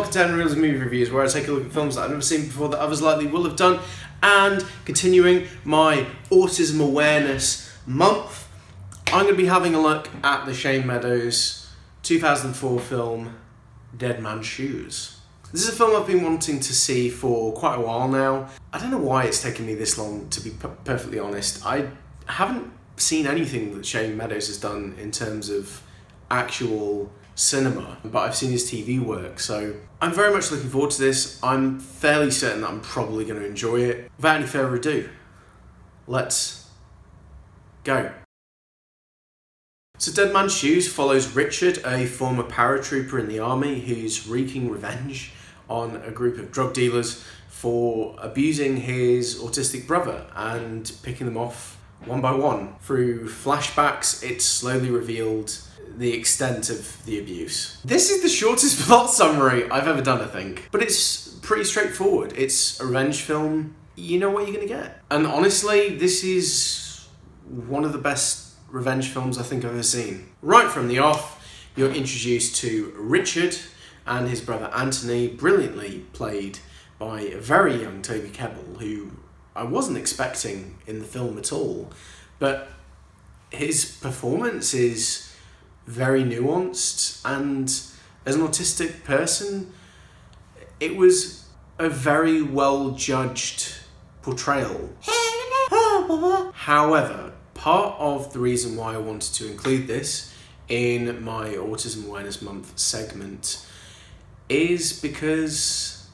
welcome to Reels Movie Reviews, where I take a look at films that I've never seen before that others likely will have done, and continuing my Autism Awareness Month, I'm going to be having a look at the Shane Meadows 2004 film Dead Man's Shoes. This is a film I've been wanting to see for quite a while now. I don't know why it's taken me this long, to be perfectly honest. I haven't seen anything that Shane Meadows has done in terms of actual cinema, but I've seen his TV work, so I'm very much looking forward to this. I'm fairly certain that I'm probably going to enjoy it. Without any further ado, let's go. So Dead Man's Shoes follows Richard, a former paratrooper in the army who's wreaking revenge on a group of drug dealers for abusing his autistic brother and picking them off one by one. Through flashbacks, it's slowly revealed the extent of the abuse. This is the shortest plot summary I've ever done, I think, but it's pretty straightforward. It's a revenge film. You know what you're gonna get. And honestly, this is one of the best revenge films I think I've ever seen. Right from the off, you're introduced to Richard and his brother Anthony, brilliantly played by a very young Toby Kebbell, who I wasn't expecting in the film at all, but his performance is very nuanced, and as an autistic person, it was a very well judged portrayal. However, part of the reason why I wanted to include this in my Autism Awareness Month segment is because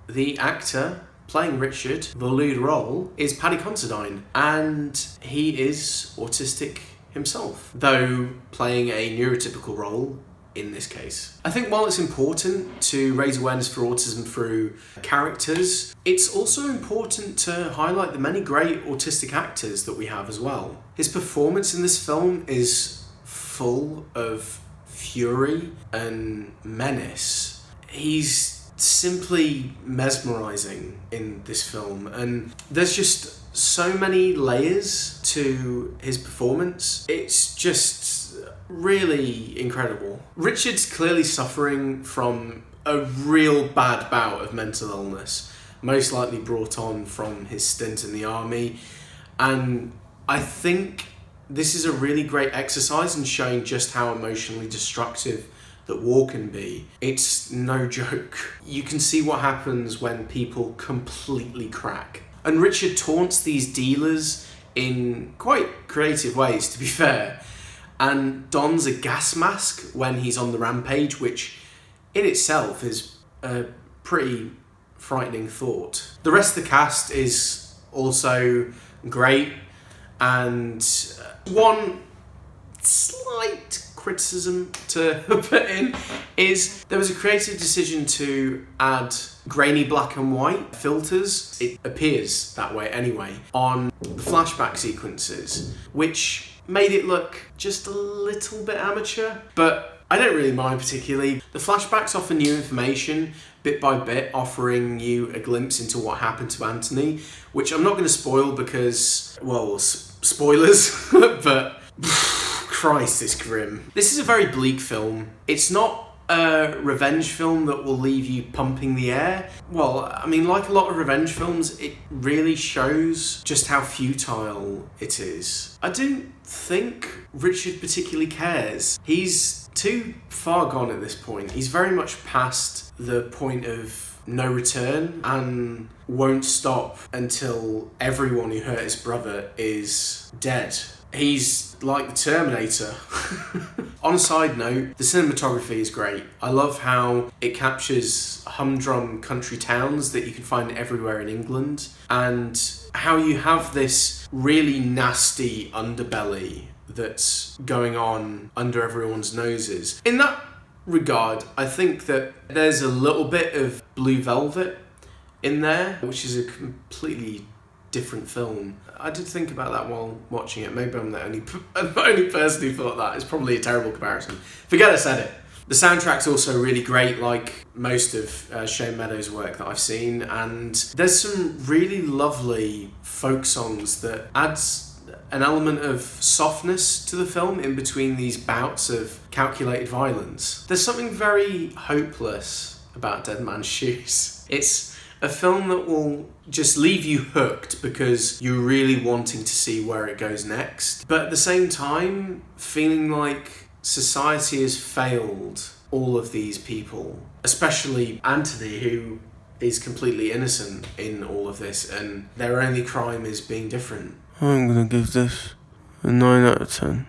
the actor playing Richard, the lead role, is Paddy Considine, and he is autistic himself, though playing a neurotypical role in this case. I think while it's important to raise awareness for autism through characters, it's also important to highlight the many great autistic actors that we have as well. His performance in this film is full of fury and menace. He's simply mesmerizing in this film, and there's just so many layers to his performance. It's just really incredible. Richard's clearly suffering from a real bad bout of mental illness, most likely brought on from his stint in the army, and I think this is a really great exercise in showing just how emotionally destructive that war can be. It's no joke. You can see what happens when people completely crack. And Richard taunts these dealers in quite creative ways, to be fair, and dons a gas mask when he's on the rampage, which in itself is a pretty frightening thought. The rest of the cast is also great, and one slight criticism to put in is there was a creative decision to add grainy black and white filters, it appears that way anyway, on the flashback sequences, which made it look just a little bit amateur, but I don't really mind particularly. The flashbacks offer new information, bit by bit, offering you a glimpse into what happened to Anthony, which I'm not going to spoil because, well, spoilers, but Christ, it's grim. This is a very bleak film. It's not a revenge film that will leave you pumping the air. Well, I mean, like a lot of revenge films, it really shows just how futile it is. I don't think Richard particularly cares. He's too far gone at this point. He's very much past the point of no return and won't stop until everyone who hurt his brother is dead. He's like the Terminator. On a side note, the cinematography is great. I love how it captures humdrum country towns that you can find everywhere in England, and how you have this really nasty underbelly that's going on under everyone's noses. In that regard, I think that there's a little bit of Blue Velvet in there, which is a completely different film. I did think about that while watching it. Maybe I'm the only person who thought that. It's probably a terrible comparison. Forget I said it. The soundtrack's also really great, like most of Shane Meadows' work that I've seen, and there's some really lovely folk songs that adds an element of softness to the film in between these bouts of calculated violence. There's something very hopeless about Dead Man's Shoes. It's a film that will just leave you hooked because you're really wanting to see where it goes next, but at the same time feeling like society has failed all of these people, especially Anthony, who is completely innocent in all of this, and their only crime is being different. I'm gonna give this a 9 out of 10.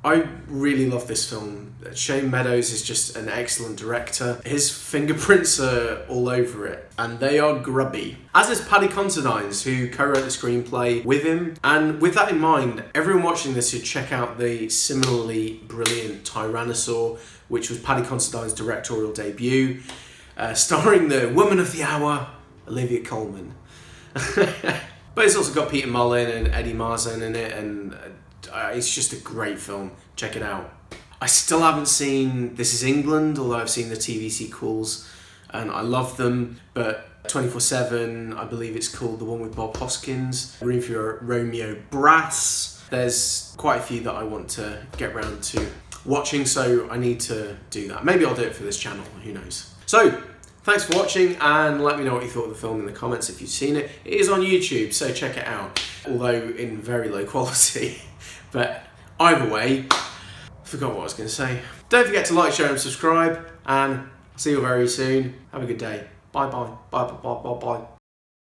I really love this film. Shane Meadows is just an excellent director. His fingerprints are all over it, and they are grubby. As is Paddy Considine's, who co-wrote the screenplay with him. And with that in mind, everyone watching this should check out the similarly brilliant Tyrannosaur, which was Paddy Considine's directorial debut, starring the woman of the hour, Olivia Colman. But it's also got Peter Mullen and Eddie Marsan in it, and it's just a great film. Check it out. I still haven't seen This Is England, although I've seen the TV sequels and I love them. But 24/7, I believe it's called, the one with Bob Hoskins, Room for Romeo Brass. There's quite a few that I want to get round to watching, so I need to do that. Maybe I'll do it for this channel, who knows. So, thanks for watching, and let me know what you thought of the film in the comments if you've seen it. It is on YouTube, so check it out, although in very low quality. But either way, I forgot what I was going to say. Don't forget to like, share and subscribe, and see you very soon. Have a good day. Bye bye. Bye bye bye bye bye.